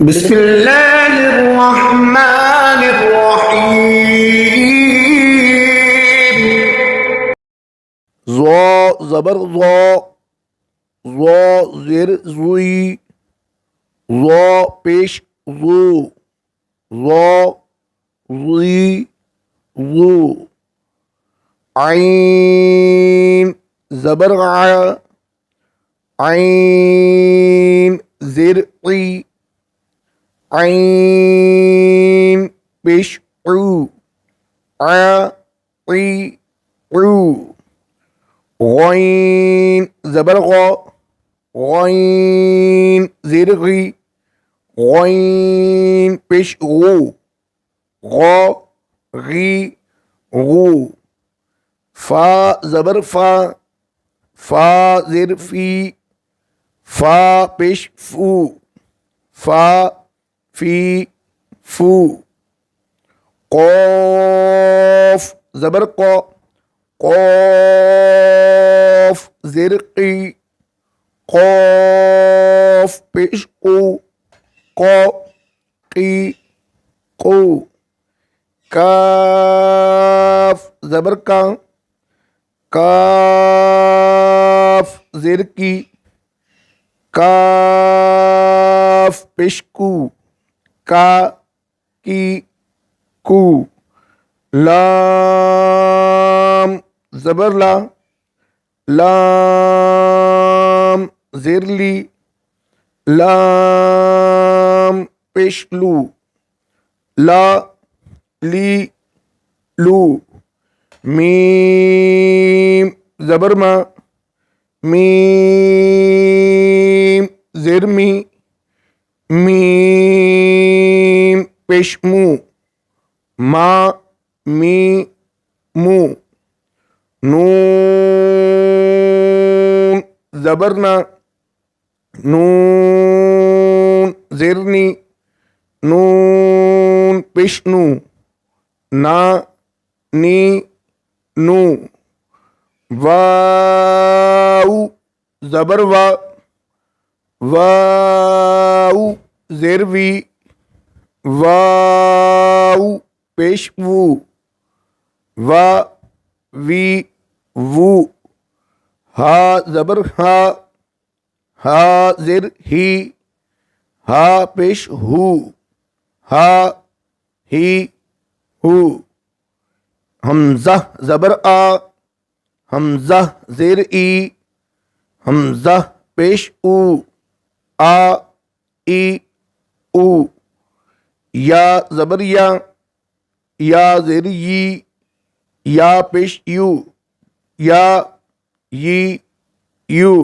بسم اللہ الرحمن الرحیم. ذو زبر ذو، ذو زیر زوئی، ذو پیش ذو، ذو زوئی ذو. عین زبر غ، عین زیر قی، عین پیش عو، عی عو. غین زبر غ، غین زیر غی، غین پیش غو، غو غی غو. فا زبر فا، فا زیر فی، فا پیش فو، فا فی فو. قوف زبر قو، قوف زیر قی، قوف پیش قو، قو قی قو. کاف زبر کا، کاف زیر کی، کاف پیش کو، کا کی کو. لام زبر لا، لام زیر لی، لام پیش لو، لا لی لو. میم زبر ما، میم زیر می، میم پیش مو، ما می مو. نون زبر نا، نون زیر نی، نون پیش نو، نا نی نو. واو زبر وا، واو زیر وی، واو پیش وو، وا وی وو. ہا زبر ہا، ہا زیر ہی، ہا پیش ہو، ہا ہی ہو. حمزہ زبر آ، حمزہ زیر ای، حمزہ پیش او، آ ای او. یا زبر یا، یا زیر یی، یا پیش یو، یا یی یو.